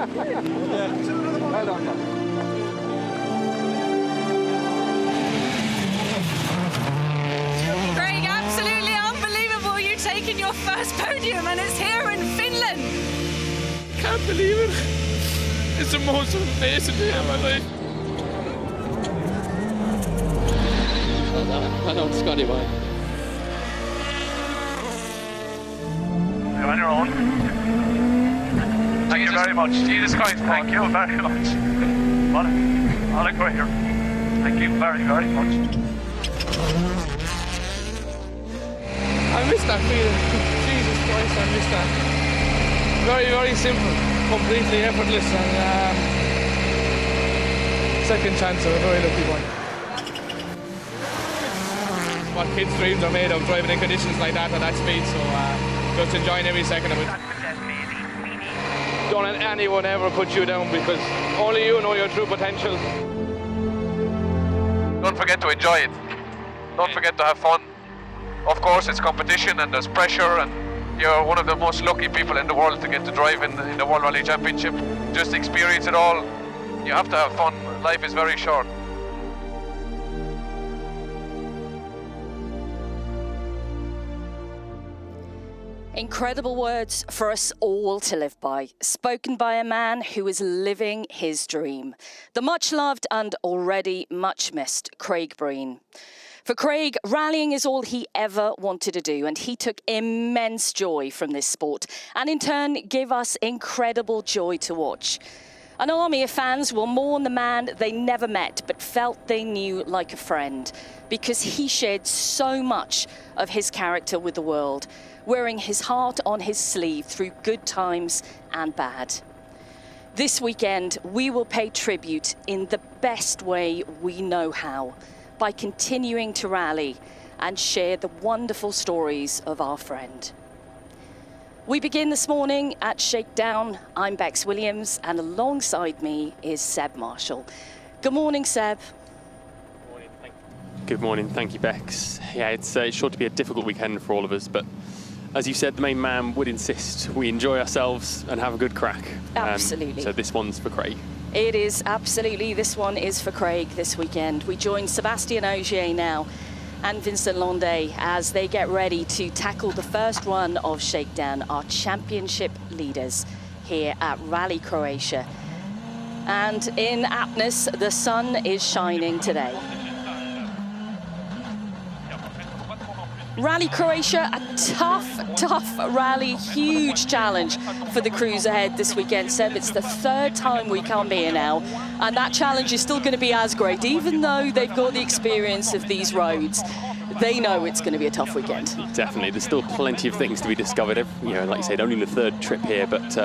Well done, man. Craig, absolutely unbelievable. You taking your first podium and it's here in Finland. Can't believe it. It's the most amazing day of my life. I know it's Scotty boy. You're on your own. Thank you very much. Jesus Christ, thank you very much. What a career. Thank you very, very much. I miss that feeling. Jesus Christ, I miss that. Very, very simple, completely effortless, and second chance of a very lucky one. What kids' dreams are made of, driving in conditions like that at that speed, so just enjoying every second of it. Don't let anyone ever put you down, because only you know your true potential. Don't forget to enjoy it. Don't forget to have fun. Of course, it's competition and there's pressure, and you're one of the most lucky people in the world to get to drive in the World Rally Championship. Just experience it all. You have to have fun. Life is very short. Incredible words for us all to live by, spoken by a man who is living his dream. The much loved and already much missed Craig Breen. For Craig, rallying is all he ever wanted to do, and he took immense joy from this sport, and in turn gave us incredible joy to watch. An army of fans will mourn the man they never met, but felt they knew like a friend, because he shared so much of his character with the world, wearing his heart on his sleeve through good times and bad. This weekend, we will pay tribute in the best way we know how, by continuing to rally and share the wonderful stories of our friend. We begin this morning at Shakedown. I'm Bex Williams, and alongside me is Seb Marshall. Good morning, Seb. Good morning, thank you, Bex. Yeah, it's sure to be a difficult weekend for all of us, but as you said, the main man would insist we enjoy ourselves and have a good crack. Absolutely. So this one's for Craig. It is, absolutely. This one is for Craig this weekend. We join Sébastien Ogier now and Vincent Landais as they get ready to tackle the first run of Shakedown, our championship leaders here at Rally Croatia. And in Aptness, the sun is shining today. Rally Croatia, a tough rally, huge challenge for the crews ahead this weekend. Seb, it's the third time we come here now, and that challenge is still going to be as great. Even though they've got the experience of these roads, they know it's going to be a tough weekend. Definitely, there's still plenty of things to be discovered. You know, like you said, only the third trip here, but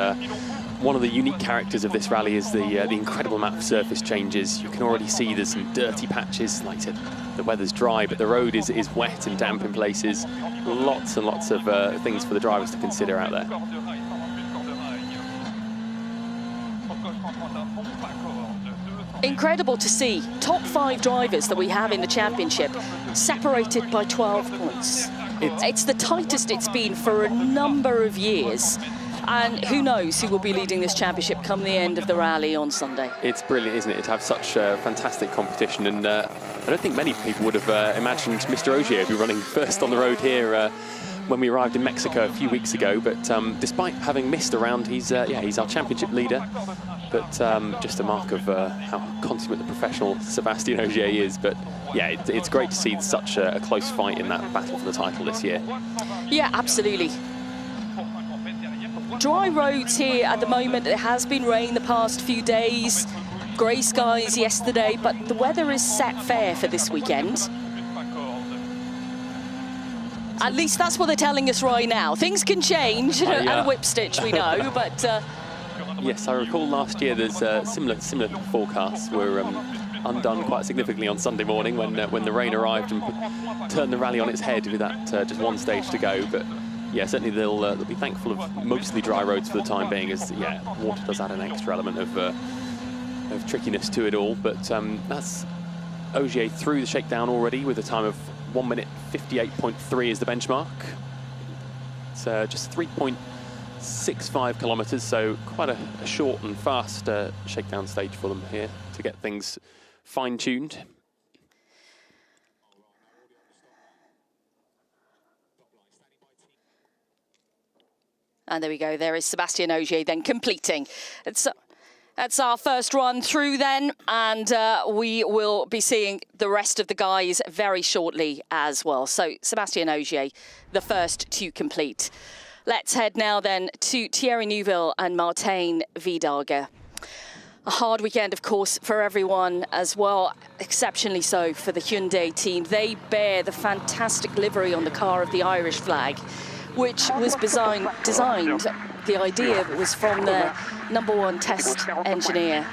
one of the unique characters of this rally is the incredible amount of surface changes. You can already see there's some dirty patches. Like I said, the weather's dry, but the road is wet and damp in places. Lots and lots of things for the drivers to consider out there. Incredible to see top 5 drivers that we have in the championship separated by 12 points. It's the tightest it's been for a number of years. And who knows who will be leading this championship come the end of the rally on Sunday. It's brilliant, isn't it, to have such fantastic competition. And I don't think many people would have imagined Mr. Ogier be running first on the road here when we arrived in Mexico a few weeks ago. But despite having missed a round, he's our championship leader. But just a mark of how consummate the professional Sébastien Ogier is. But yeah, it's great to see such a close fight in that battle for the title this year. Yeah, absolutely. Dry roads here at the moment. It has been rain the past few days, grey skies yesterday, but the weather is set fair for this weekend. At least that's what they're telling us right now. Things can change at a whip stitch, we know, but... Yes, I recall last year there's similar forecasts were undone quite significantly on Sunday morning when the rain arrived and turned the rally on its head with that just one stage to go. But yeah, certainly they'll be thankful of mostly dry roads for the time being, as yeah, water does add an extra element of trickiness to it all. But that's Ogier through the shakedown already with a time of 1 minute 58.3 is the benchmark. It's just 3.9 6.5 kilometres, so quite a short and fast shakedown stage for them here to get things fine-tuned. And there we go, there is Sébastien Ogier then completing. That's our first run through then, and we will be seeing the rest of the guys very shortly as well. So Sébastien Ogier, the first to complete. Let's head now then to Thierry Neuville and Martijn Wiedager. A hard weekend, of course, for everyone as well, exceptionally so for the Hyundai team. They bear the fantastic livery on the car of the Irish flag, which was designed, the idea was from the #1 test engineer.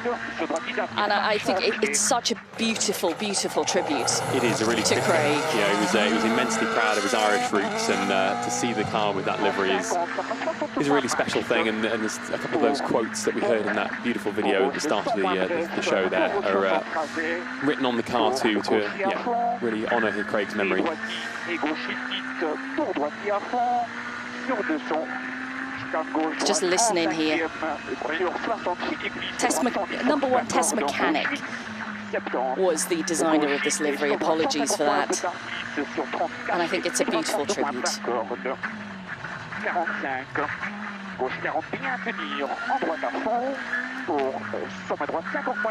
And I think it's such a beautiful, beautiful tribute. It is a really to Craig. You know, he was immensely proud of his Irish roots, and to see the car with that livery is a really special thing. And there's a couple of those quotes that we heard in that beautiful video at the start of the show there are written on the car to really honour Craig's memory. Just listening here. #1 test mechanic was the designer of this livery. Apologies for that. And I think it's a beautiful tribute.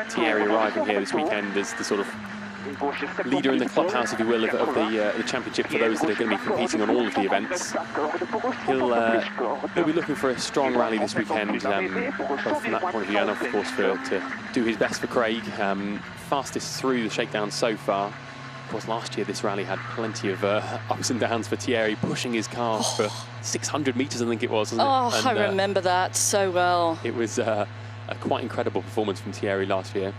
Thierry arriving here this weekend as the sort of leader in the clubhouse, if you will, of the championship for those that are going to be competing on all of the events. He'll be looking for a strong rally this weekend, both from that point of view and, of course, to do his best for Craig. Fastest through the shakedown so far. Of course, last year this rally had plenty of ups and downs for Thierry, pushing his car for 600 metres, I think it was, wasn't it? And, I remember that so well. It was a quite incredible performance from Thierry last year.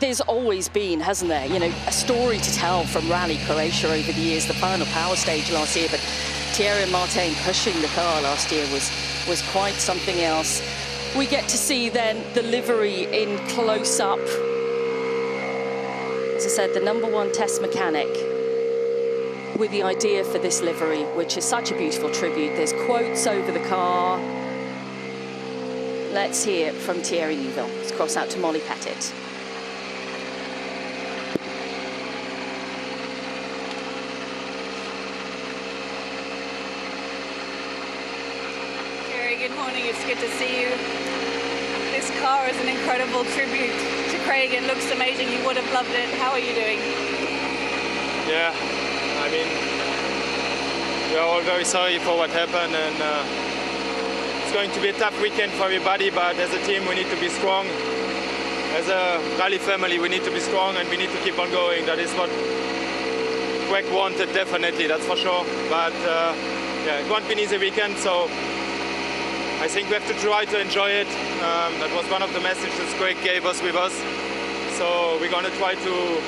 There's always been, hasn't there, you know, a story to tell from Rally Croatia over the years. The final power stage last year, but Thierry and Martijn pushing the car last year was quite something else. We get to see then the livery in close-up. As I said, the #1 test mechanic with the idea for this livery, which is such a beautiful tribute. There's quotes over the car. Let's hear it from Thierry Neuville. Let's cross out to Molly Pettit. Good morning, it's good to see you. This car is an incredible tribute to Craig. It looks amazing, you would have loved it. How are you doing? Yeah, I mean, we are all very sorry for what happened, and it's going to be a tough weekend for everybody, but as a team we need to be strong. As a rally family we need to be strong, and we need to keep on going. That is what Craig wanted, definitely, that's for sure. But yeah, it won't be an easy weekend, so I think we have to try to enjoy it. That was one of the messages Craig gave us with us. So we're going to try to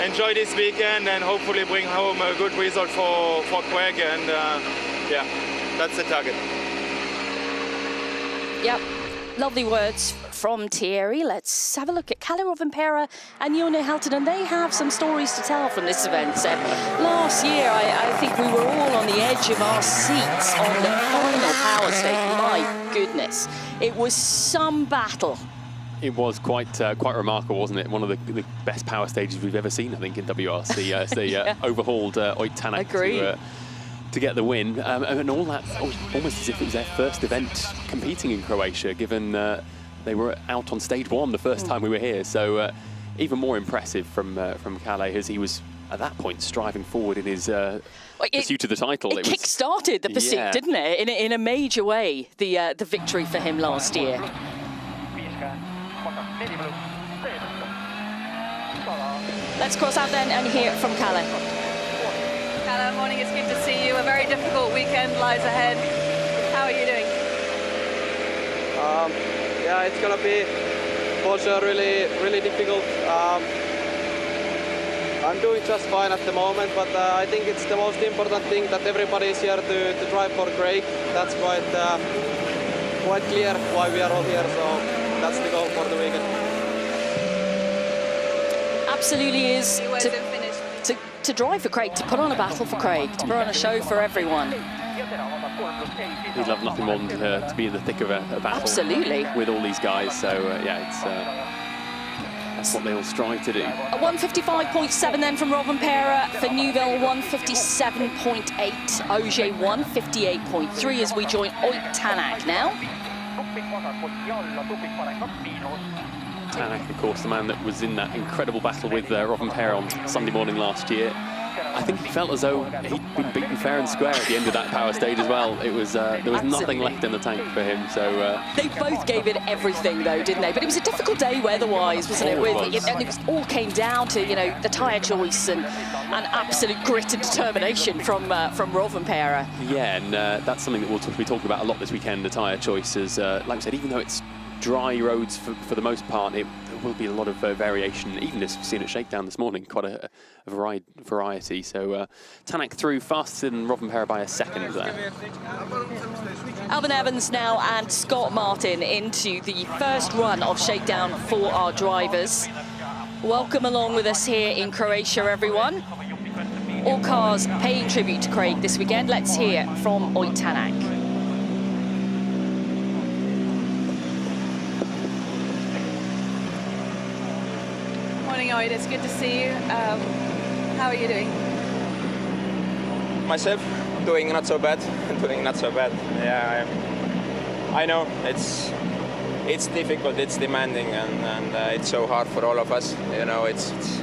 enjoy this weekend and hopefully bring home a good result for Craig. And yeah, that's the target. Yep, lovely words from Thierry. Let's have a look at Kalle Rovanperä and Jonne Heltonen. They have some stories to tell from this event. Last year, I think we were all on the edge of our seats on the final power stage. My goodness, it was some battle. It was quite remarkable, wasn't it? One of the best power stages we've ever seen, I think, in WRC. As they overhauled Oyt Tanak to get the win. And all that, almost as if it was their first event competing in Croatia, given they were out on stage 1 the first time we were here. So even more impressive from Kalle, as he was at that point striving forward in his pursuit of the title. It kick-started the pursuit, didn't it? In a major way, the victory for him last year. Let's cross out then and hear from Kalle. Kalle, morning, it's good to see you. A very difficult weekend lies ahead. How are you doing? Yeah, it's gonna be also really difficult. I'm doing just fine at the moment, but I think it's the most important thing that everybody is here to drive for Craig. That's quite clear why we are all here, so that's the goal for the weekend. Absolutely is to drive for Craig, to put on a battle for Craig, to put on a show for everyone. He'd love nothing more than to be in the thick of a battle. Absolutely. With all these guys, so yeah, it's that's what they all strive to do. A 155.7 then from Rovanperä for Newville, 157.8. Ogier 158.3 as we join Oit Tanak now. Tanak, of course, the man that was in that incredible battle with Rovanperä on Sunday morning last year. I think he felt as though he'd been beaten fair and square at the end of that power stage as well. It was there was nothing left in the tank for him. So they both gave it everything, though, didn't they? But it was a difficult day weather-wise, wasn't it? And it all came down to the tyre choice and absolute grit and determination from Rovanperä. Yeah, and that's something that we'll be talking about a lot this weekend. The tyre choices, like I said, even though it's dry roads for the most part, there will be a lot of variation, even as we've seen at Shakedown this morning, quite a variety. So Tanak through faster than Rovanperä by a second there. Alvin Evans now and Scott Martin into the first run of Shakedown for our drivers. Welcome along with us here in Croatia, everyone. All cars paying tribute to Craig this weekend. Let's hear from Oit Tanak. Morning, Oit. It's good to see you. How are you doing? Myself, doing not so bad. Doing not so bad. Yeah, I know it's difficult, it's demanding, and it's so hard for all of us. You know, it's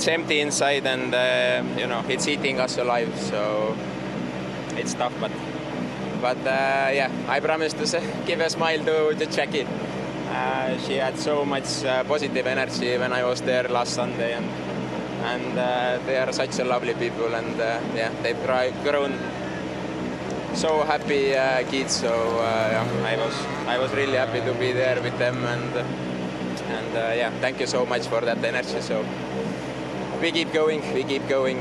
empty inside, and it's eating us alive. So it's tough, but yeah, I promise to give a smile to Jackie. She had so much positive energy when I was there last Sunday, and they are such a lovely people, and yeah, they've grown so happy kids. So I was really happy to be there with them, and yeah, thank you so much for that energy. So we keep going,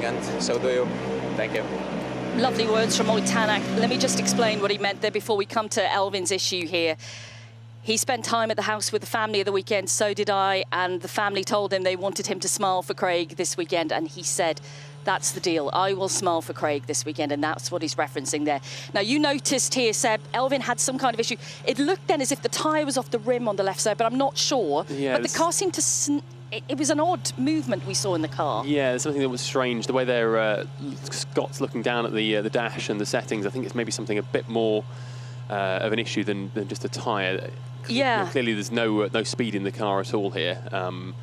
and so do you. Thank you. Lovely words from Oit Tanak. Let me just explain what he meant there before we come to Elvin's issue here. He spent time at the house with the family of the weekend, so did I, and the family told him they wanted him to smile for Craig this weekend, and he said, that's the deal. I will smile for Craig this weekend, and that's what he's referencing there. Now, you noticed here, Seb, Elvin had some kind of issue. It looked then as if the tyre was off the rim on the left side, but I'm not sure. Yeah, but the car seemed to... It was an odd movement we saw in the car. Yeah, there's something that was strange. The way Scott's looking down at the dash and the settings, I think it's maybe something a bit more of an issue than just a tyre. Yeah. Clearly, there's no speed in the car at all here. They'll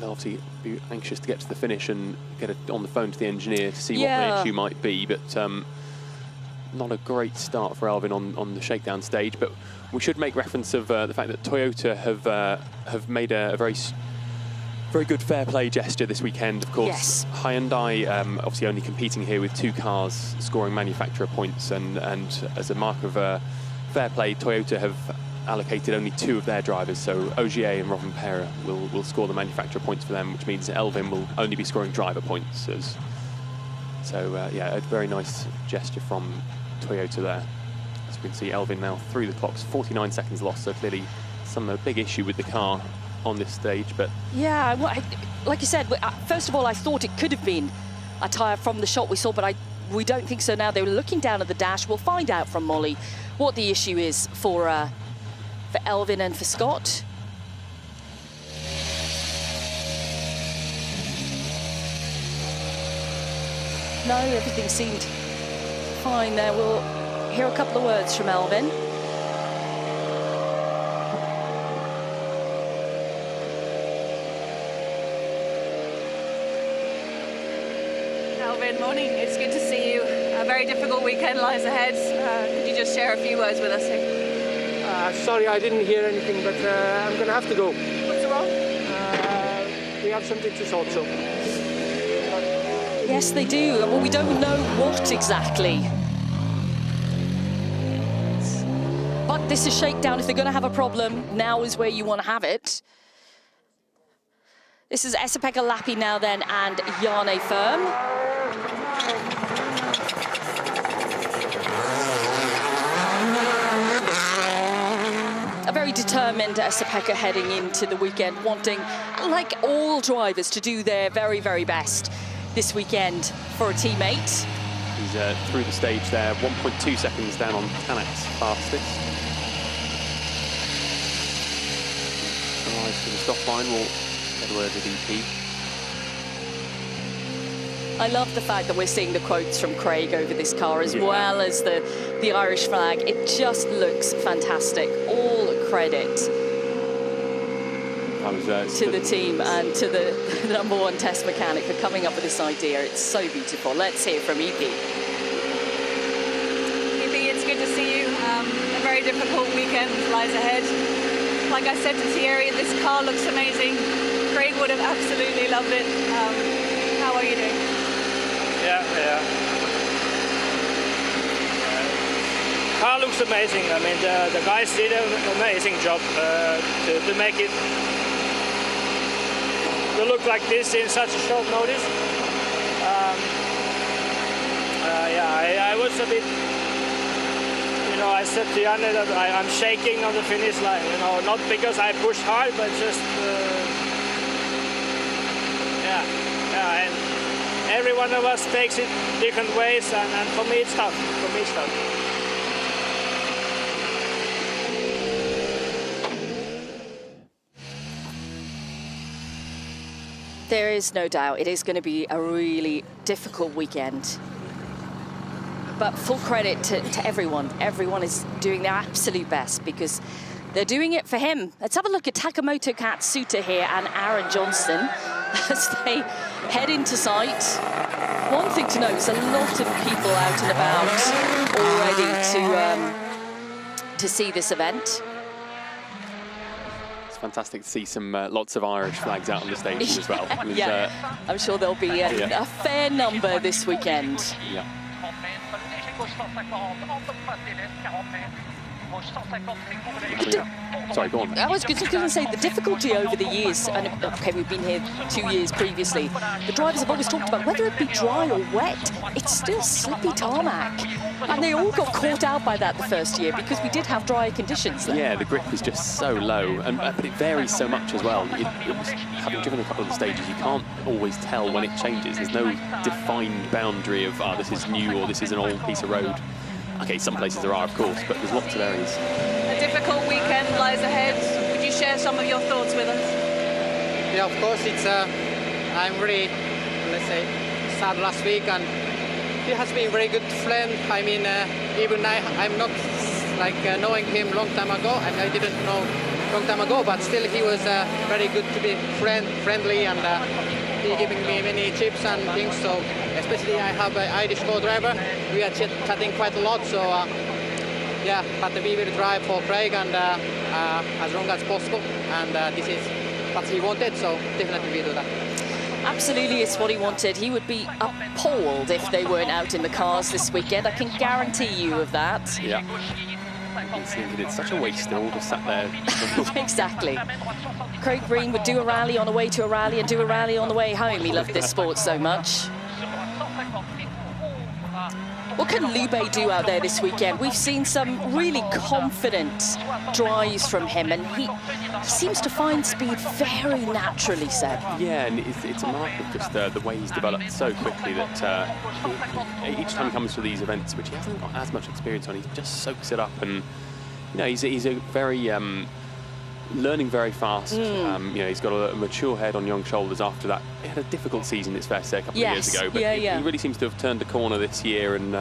obviously be anxious to get to the finish and get it on the phone to the engineer to see what the issue might be. But not a great start for Elvin on the Shakedown stage. But we should make reference of the fact that Toyota have made a very good fair play gesture this weekend. Of course, yes. Hyundai obviously only competing here with 2 cars scoring manufacturer points, and as a mark of fair play, Toyota have allocated only 2 of their drivers, so Ogier and Rovanperä will score the manufacturer points for them, which means Elvin will only be scoring driver points. So yeah, a very nice gesture from Toyota there. As you can see, Elvin now through the clocks, 49 seconds lost, so clearly some big issue with the car on this stage. But yeah, well, like you said, first of all, I thought it could have been a tyre from the shot we saw, but we don't think so now. They were looking down at the dash. We'll find out from Molly what the issue is for Elvin and for Scott. No, everything seemed fine there. We'll hear a couple of words from Elvin. Elvin, morning. It's good to see you. A very difficult weekend lies ahead. Could you just share a few words with us here? Sorry, I didn't hear anything, but I'm going to have to go. What's wrong? We have something to sort, so... Yes, they do. Well, we don't know what exactly. But this is Shakedown. If they're going to have a problem, now is where you want to have it. This is Esa-Pekka Lappi now then, and Jarne Firm. a very determined Sepeka heading into the weekend, wanting, like all drivers, to do their very, very best this weekend for a teammate. He's through the stage there, 1.2 seconds down on Tanak's fastest. Arrives to the stop line, will Edward the DP. I love the fact that we're seeing the quotes from Craig over this car, as well as the Irish flag. It just looks fantastic. All credit to the team and to the #1 test mechanic for coming up with this idea. It's so beautiful. Let's hear from EP. EP, it's good to see you. A very difficult weekend lies ahead. Like I said to Thierry, this car looks amazing. Craig would have absolutely loved it. How are you doing? Yeah. Car looks amazing. I mean, the guys did an amazing job to make it to look like this in such a short notice. I was a bit, I said to Janne that I'm shaking on the finish line. Not because I pushed hard, but just and every one of us takes it different ways, and for me it's tough. There is no doubt it is going to be a really difficult weekend. But full credit to everyone. Everyone is doing their absolute best because they're doing it for him. Let's have a look at Takamoto Katsuta here and Aaron Johnston as they head into sight. One thing to note is a lot of people out and about already to see this event. It's fantastic to see some lots of Irish flags out on the stage as well. I'm sure there'll be a fair number this weekend. Yeah. Sorry, go on. I was just going to say the difficulty over the years, and okay, we've been here 2 years previously. The drivers have always talked about whether it be dry or wet, it's still slippy tarmac. And they all got caught out by that the first year because we did have drier conditions then. Yeah, the grip is just so low, but it varies so much as well. Having driven a couple of the stages, you can't always tell when it changes. There's no defined boundary of, this is new or this is an old piece of road. Okay, some places there are, of course, but there's lots of areas. A difficult weekend lies ahead. Would you share some of your thoughts with us? Yeah, of course. I'm really, let's say, sad last week, and he has been a very good friend. I mean, even I'm not knowing him long time ago, and I didn't know long time ago, but still he was very good to be friendly, and he giving me many tips and things. So especially I have an Irish co-driver. We are chatting quite a lot. So yeah, but we will drive for Craig and as long as possible. And this is what he wanted. So definitely we do that. Absolutely, it's what he wanted. He would be appalled if they weren't out in the cars this weekend. I can guarantee you of that. Yeah. He's thinking it's such a waste, they're all just sat there. Exactly. Craig Breen would do a rally on the way to a rally and do a rally on the way home. He loved this sport so much. What can Lube do out there this weekend? We've seen some really confident drives from him, and he seems to find speed very naturally, Seb. Yeah, and it's a mark of just the way he's developed so quickly that each time he comes to these events, which he hasn't got as much experience on, he just soaks it up, and he's a very learning very fast. He's got a mature head on young shoulders after that. He had a difficult season, it's fair to say, a couple of years ago, but he really seems to have turned the corner this year, and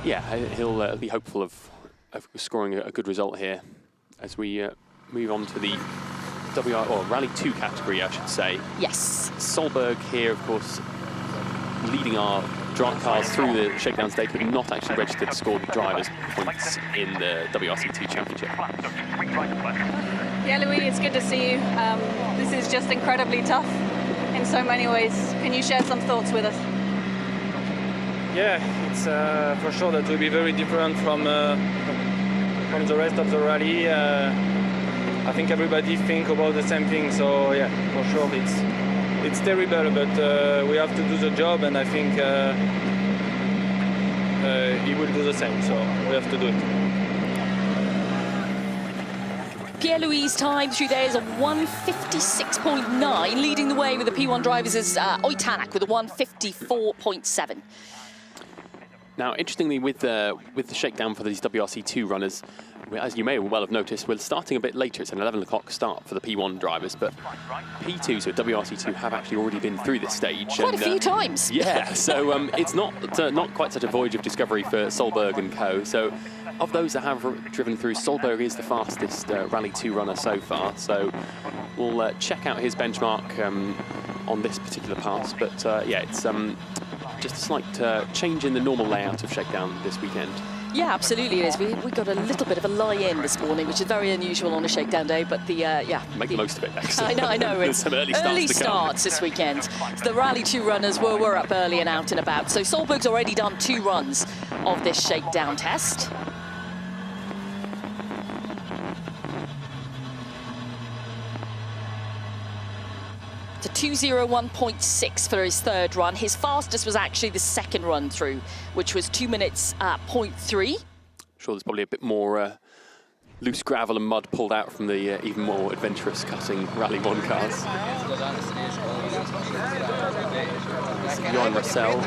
he'll be hopeful of scoring a good result here as we move on to the Rally 2 category, I should say. Yes. Solberg here, of course, leading our cars through the shakedown stage, but not actually registered to score the drivers' points in the WRC 2 Championship. Yeah, Louis, it's good to see you. This is just incredibly tough in so many ways. Can you share some thoughts with us? Yeah, it's for sure that will be very different from the rest of the rally. I think everybody think about the same thing, so yeah, for sure it's terrible, but we have to do the job, and I think he will do the same, so we have to do it. Pierre-Louis' time through there is a 1:56.9. Leading the way with the P1 drivers is Oitanak with a 1:54.7. Now, interestingly, with the shakedown for these WRC2 runners, as you may well have noticed, we're starting a bit later. It's an 11 o'clock start for the P1 drivers, but P2, so WRC2, have actually already been through this stage. Quite a few times. Yeah, so it's not quite such a voyage of discovery for Solberg and co. So of those that have driven through, Solberg is the fastest Rally 2 runner so far. So we'll check out his benchmark on this particular pass. But yeah, it's just a slight change in the normal layout of Shakedown this weekend. Yeah, absolutely it is. We got a little bit of a lie-in this morning, which is very unusual on a shakedown day, but yeah. Make the most of it, Bex. I know. There's some early starts this weekend. So the Rally 2 runners were up early and out and about. So Solberg's already done 2 runs of this shakedown test. It's a 2:01.6 for his third run. His fastest was actually the second run through, which was 2 minutes 0.3. Sure, there's probably a bit more loose gravel and mud pulled out from the even more adventurous cutting Rally 1 cars. Johan Russell,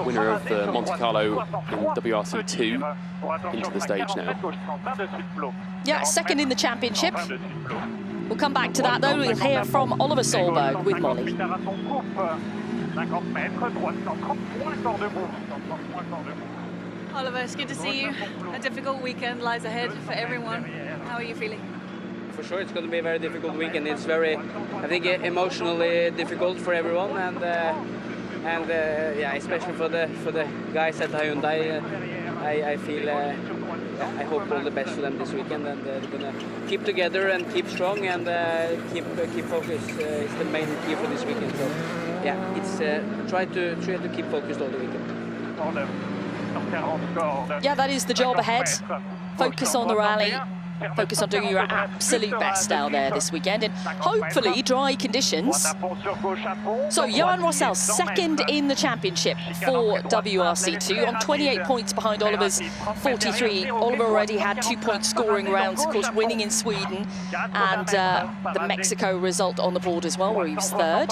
winner of the Monte Carlo in WRC 2, into the stage now. Yeah, second in the championship. We'll come back to that, though. We'll hear from Oliver Solberg with Molly. Oliver, it's good to see you. A difficult weekend lies ahead for everyone. How are you feeling? For sure, it's going to be a very difficult weekend. It's very, I think, emotionally difficult for everyone, and yeah, especially for the guys at Hyundai. I feel. I hope all the best for them this weekend, and they're gonna keep together and keep strong and keep focused. Is the main key for this weekend. So yeah, it's try to keep focused all the weekend. Yeah, that is the job ahead. Focus on the rally. Focus on doing your absolute best out there this weekend, and hopefully dry conditions. So Johan Russell, second in the championship for WRC2 on 28 points behind Oliver's 43. Oliver already had 2-point scoring rounds, of course, winning in Sweden, and the Mexico result on the board as well, where he was third.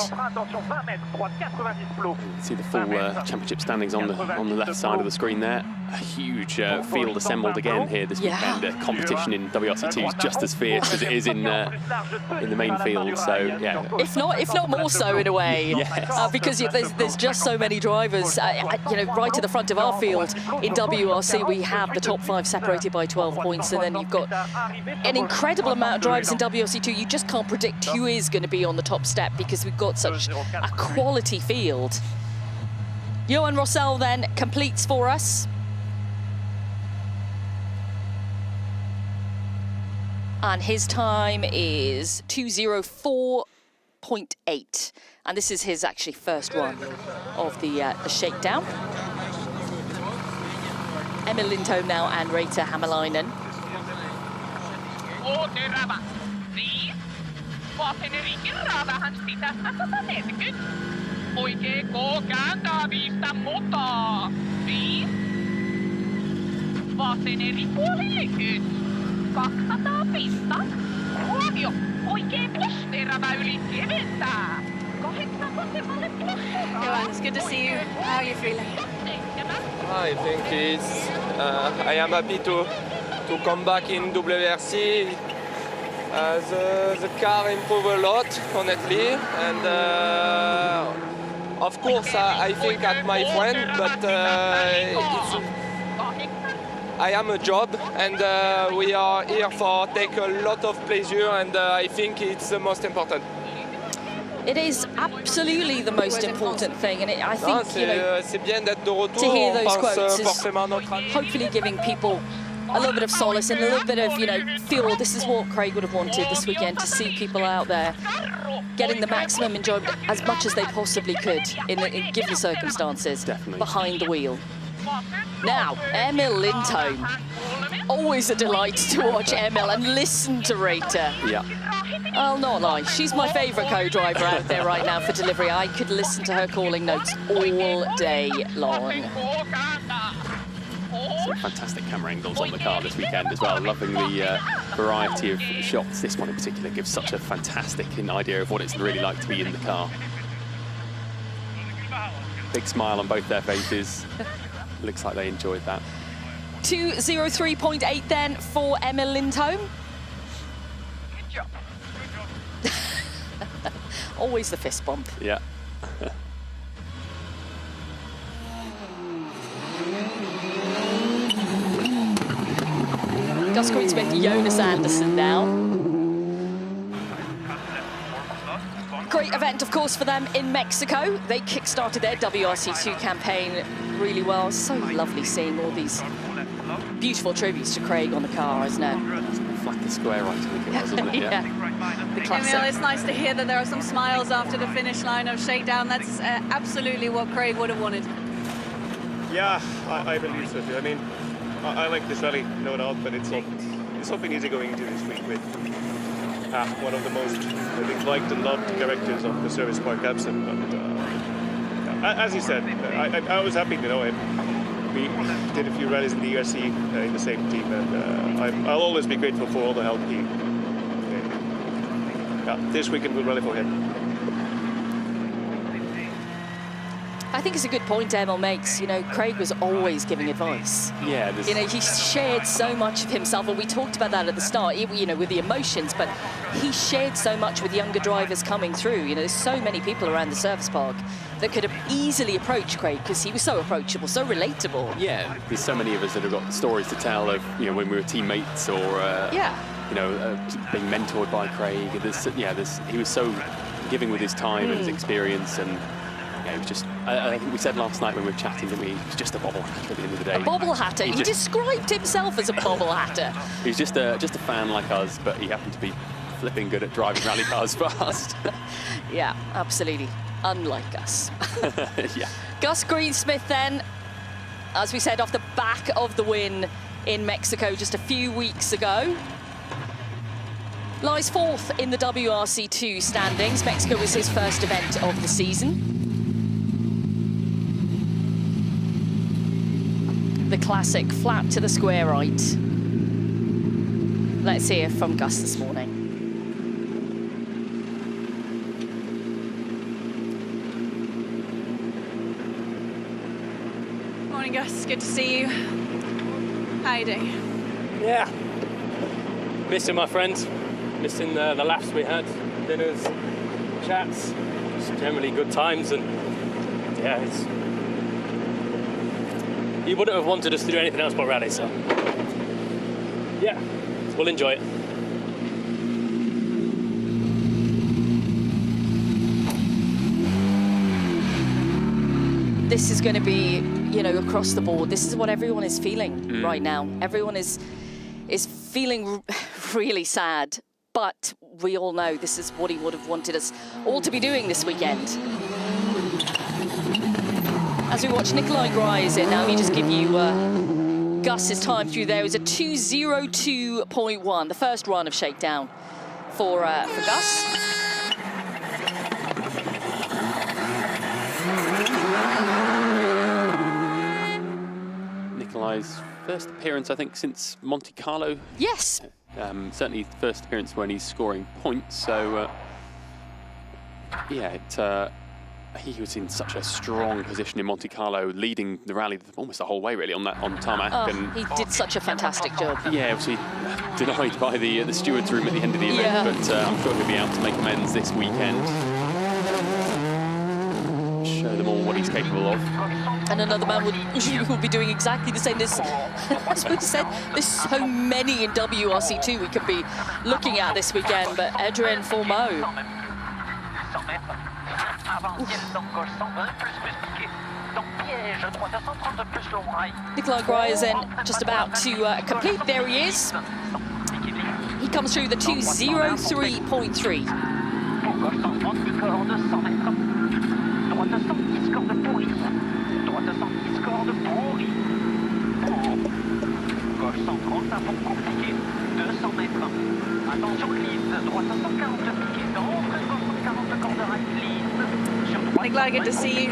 See the full championship standings on the left side of the screen there. A huge field assembled again here this weekend. Competition in WRC2 is just as fierce as it is in the main field. So yeah, if not more so in a way, yes. Because there's just so many drivers. You know, right to the front of our field in WRC, we have the top 5 separated by 12 points, and then you've got an incredible amount of drivers in WRC2. You just can't predict who is going to be on the top step because we've got such a quality field. Johan Russell then completes for us. And his time is 2:04.8, and this is his actually first run of the shakedown. Emil Lindholm now and Reetta Hämäläinen. Johan, it's good to see you. How are you feeling? I think it's. I am happy to come back in WRC. The car improved a lot, honestly, and of course I think at my friend, but I am a job, and we are here for take a lot of pleasure, and I think it's the most important. It is absolutely the most important thing, and I think, you know, to hear those quotes is hopefully giving people a little bit of solace and a little bit of, you know, feel this is what Craig would have wanted this weekend, to see people out there getting the maximum enjoyment as much as they possibly could in given circumstances. Definitely. Behind the wheel. Now, Emil Lindholm. Always a delight to watch Emil and listen to Reetta. Yeah. I'll not lie, she's my favourite co-driver out there right now for delivery. I could listen to her calling notes all day long. So fantastic camera angles on the car this weekend as well. Loving the variety of shots. This one in particular gives such a fantastic idea of what it's really like to be in the car. Big smile on both their faces. Looks like they enjoyed that. 2:03.8 then for Emil Lindholm. Always the fist bump. Yeah. Gus Greensmith, Jonas Anderson now. Great event, of course, for them in Mexico. They kick-started their WRC2 campaign really well. So lovely seeing all these beautiful tributes to Craig on the car, isn't it? Like the square right, I think it was, wasn't it? Yeah. The classic. Emil, it's nice to hear that there are some smiles after the finish line of Shakedown. That's absolutely what Craig would have wanted. Yeah, I believe so too. I mean, I like this rally, no doubt, but it's not been easy going into this week with one of the most, I think, liked and loved characters of the service park absent. But as you said, I was happy to know him. We did a few rallies in the WRC in the same team, and I'll always be grateful for all the help he. This weekend we'll rally for him. I think it's a good point Emil makes. You know, Craig was always giving advice. Yeah. You know, he shared so much of himself, and we talked about that at the start, you know, with the emotions, but he shared so much with younger drivers coming through. You know, there's so many people around the service park that could have easily approached Craig because he was so approachable, so relatable. Yeah, there's so many of us that have got stories to tell of, you know, when we were teammates or, you know, being mentored by Craig. He was so giving with his time and his experience, and yeah, he was just, I think we said last night when we were chatting that he was just a bobble hatter at the end of the day. A bobble hatter. He described himself as a bobble hatter. He's just a fan like us, but he happened to be flipping good at driving rally cars fast. Yeah, absolutely. Unlike us. Yeah. Gus Greensmith then, as we said, off the back of the win in Mexico just a few weeks ago, lies fourth in the WRC2 standings. Mexico was his first event of the season. The classic flap to the square right. Let's hear from Gus this morning. Morning, Gus. Good to see you. How you doing? Yeah. Missing my friends. Missing the laughs we had. Dinners, chats. Just generally good times, and yeah, it's... You wouldn't have wanted us to do anything else but rally, so yeah, we'll enjoy it. This is going to be, you know, across the board. This is what everyone is feeling right now. Everyone is feeling really sad, but we all know this is what he would have wanted us all to be doing this weekend. As we watch Nikolai Greiser now, let me just give you Gus's time through there. It was a 2:02.1, the first run of Shakedown for Gus. Nikolai's first appearance, I think, since Monte Carlo. Yes. Certainly first appearance when he's scoring points. So, yeah, he was in such a strong position in Monte Carlo, leading the rally almost the whole way, really, on tarmac. Oh, and he did such a fantastic job. Yeah, obviously denied by the stewards' room at the end of the event, Yeah. but I'm sure he'll be able to make amends this weekend. Show them all what he's capable of. And another man will be doing exactly the same. As we said, there's so many in WRC2 we could be looking at this weekend, but Adrien Fourmeau. Nikolai Greiser then just about to complete. There he is. He comes through the 2:03.3. Nikolai, good to see you.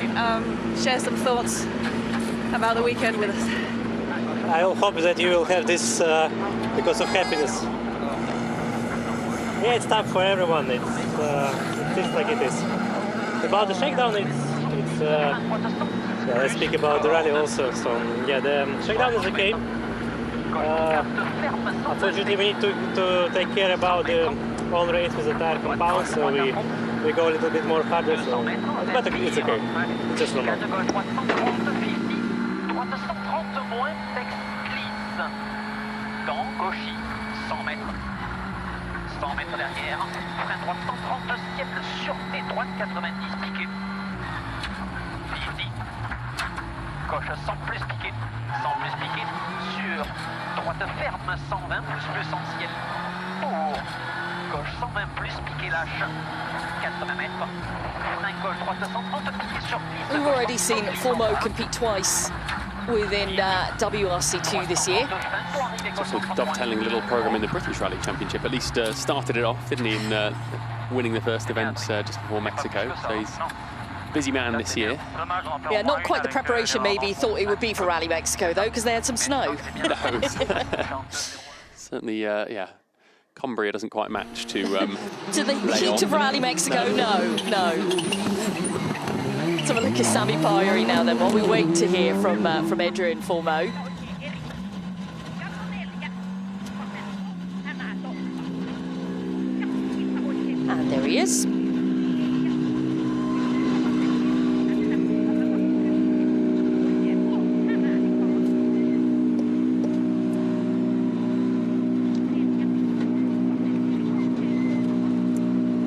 Share some thoughts about the weekend with us. I hope that you will have this because of happiness. Yeah, it's tough for everyone. It feels like it is. About the Shakedown, it's yeah, let's speak about the rally also. So yeah, the Shakedown is okay. Unfortunately, we need to take care about the on race with the tire compound, so we go a little bit more harder. So, but it's okay. It's just normal. Dans Gauchy, 100 mètres. 100 mètres derrière, frein droite 130 siècle, sûreté droite 90 piqué. Easy. Gauche 100 plus piqué, 100 plus piqué. Sur droite ferme 120 plus essentiel. Pour gauche 120 plus piqué lâche. 80 mètres. Frein gauche droite 130 piqué sur 10. We've already seen Formo compete twice within WRC2 this year. It's also dovetailing a little programme in the British Rally Championship. At least started it off, didn't he, in winning the first event just before Mexico. So he's a busy man this year. Yeah, not quite the preparation maybe he thought it would be for Rally Mexico, though, because they had some snow. No. Certainly, yeah, Cumbria doesn't quite match to the heat of Rally Mexico, no. Let's have a look at Sami Pajari now then, while we wait to hear from Adrian Formeau. And there he is.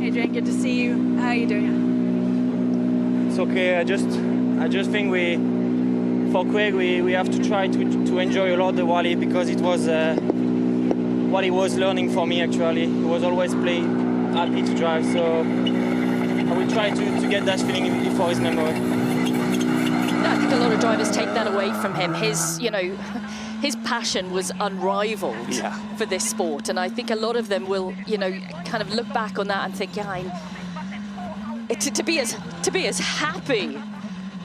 Adrian, good to see you. How are you doing? It's okay. I just think for Craig we have to try to enjoy a lot the Wally, because it was what he was learning for me actually. He was always happy to drive, so I will try to get that feeling before his memory. I think a lot of drivers take that away from him. His, his passion was unrivaled for this sport, and I think a lot of them will, kind of look back on that and think, to be as happy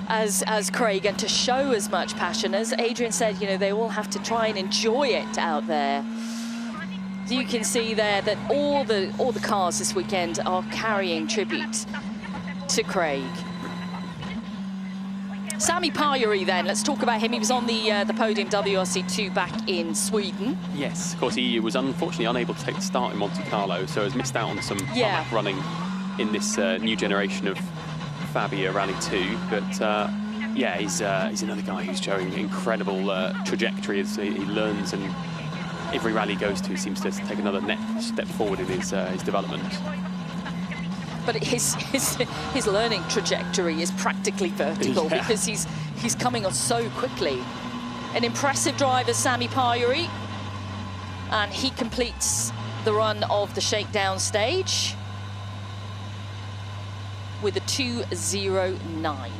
as Craig and to show as much passion, as Adrian said, they all have to try and enjoy it out there. You can see there that all the cars this weekend are carrying tribute to Craig. Sami Pajari then, let's talk about him. He was on the podium WRC2 back in Sweden. Yes, of course, he was unfortunately unable to take the start in Monte Carlo, so has missed out on some running in this new generation of Fabia Rally 2. But yeah, he's another guy who's showing incredible trajectory as he learns, and every rally he goes to seems to take another step forward in his development. But his learning trajectory is practically vertical because he's coming on so quickly. An impressive driver, Sami Pajari, and he completes the run of the Shakedown stage with a 2:09.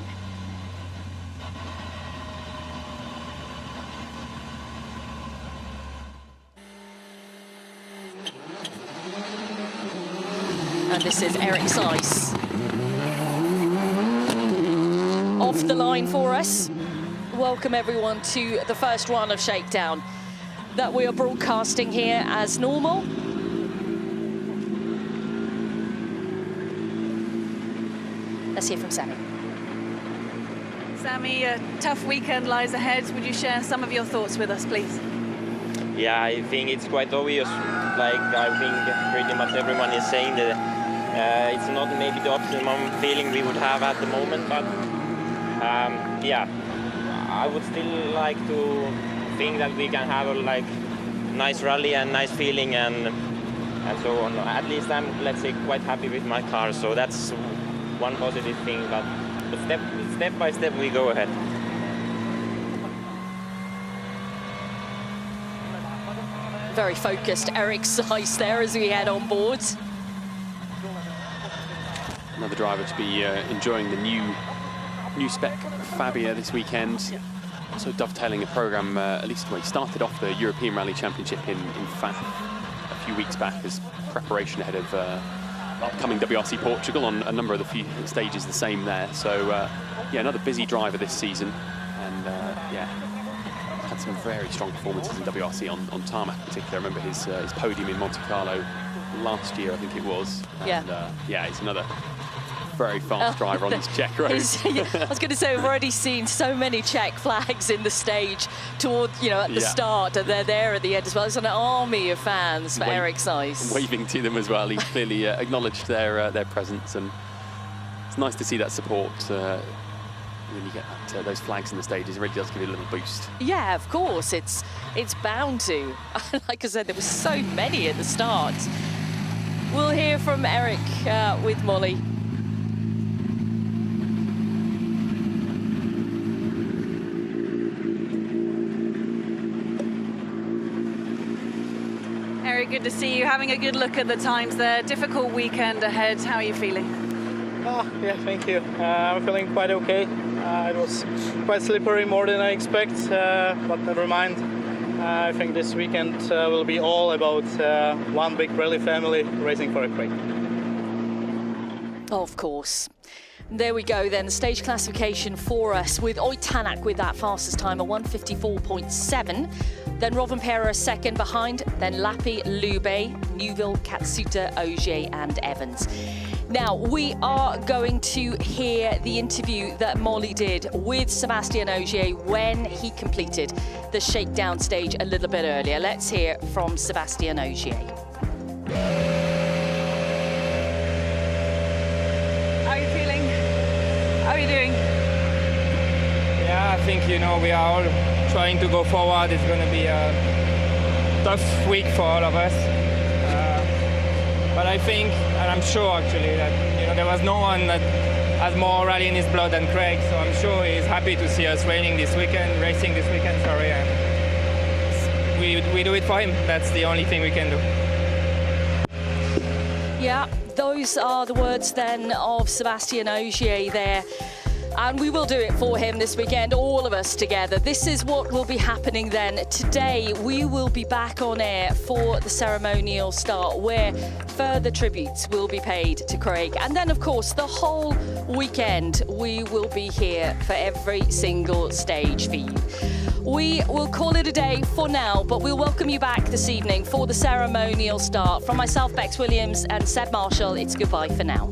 And this is Eric Seiss off the line for us. Welcome everyone to the first run of Shakedown that we are broadcasting here as normal. Let's hear from Sami. Sami, a tough weekend lies ahead. Would you share some of your thoughts with us, please? Yeah, I think it's quite obvious. Like, I think pretty much everyone is saying that it's not maybe the optimum feeling we would have at the moment, but yeah, I would still like to think that we can have a nice rally and nice feeling and so on. At least I'm, let's say, quite happy with my car, so that's one positive thing. But step by step we go ahead. Very focused Eric Seiss there as we head on board. Another driver to be enjoying the new spec Fabia this weekend. Also dovetailing a programme, at least he started off the European Rally Championship in FAF a few weeks back as preparation ahead of upcoming WRC Portugal on a number of the few stages the same there. So yeah, another busy driver this season, and yeah, had had some very strong performances in WRC on tarmac in particular. I remember his podium in Monte Carlo last year, I think it was. And, yeah, he's another very fast driver on these Czech roads. I was going to say, we've already seen so many Czech flags in the stage toward, at the start, and they're there at the end as well. It's an army of fans for Eric Seiss. Waving to them as well. He clearly acknowledged their presence, and it's nice to see that support. When you get those flags in the stages, it really does give you a little boost. Yeah, of course, it's bound to. Like I said, there were so many at the start. We'll hear from Eric with Molly. Eric, good to see you. Having a good look at the times there. Difficult weekend ahead. How are you feeling? Yeah, thank you. I'm feeling quite okay. It was quite slippery, more than I expect, but never mind. I think this weekend will be all about one big rally family racing for a Craig. Of course. There we go then, the stage classification for us with Oitanak with that fastest time, a 1:54.7. Then Rovanperä second behind, then Lappi, Lube, Neuville, Katsuta, Ogier and Evans. Now, we are going to hear the interview that Molly did with Sebastian Ogier when he completed the shakedown stage a little bit earlier. Let's hear from Sebastian Ogier. How are you feeling? How are you doing? Yeah, I think, we are all trying to go forward. It's going to be a tough week for all of us. But I think, and I'm sure actually, that there was no one that has more rally in his blood than Craig, so I'm sure he's happy to see us racing this weekend, sorry. And we do it for him. That's the only thing we can do. Yeah, those are the words then of Sebastian Ogier there. And we will do it for him this weekend, all of us together. This is what will be happening then. Today, we will be back on air for the ceremonial start, where further tributes will be paid to Craig. And then, of course, the whole weekend, we will be here for every single stage for you. We will call it a day for now, but we'll welcome you back this evening for the ceremonial start. From myself, Bex Williams, and Seb Marshall, it's goodbye for now.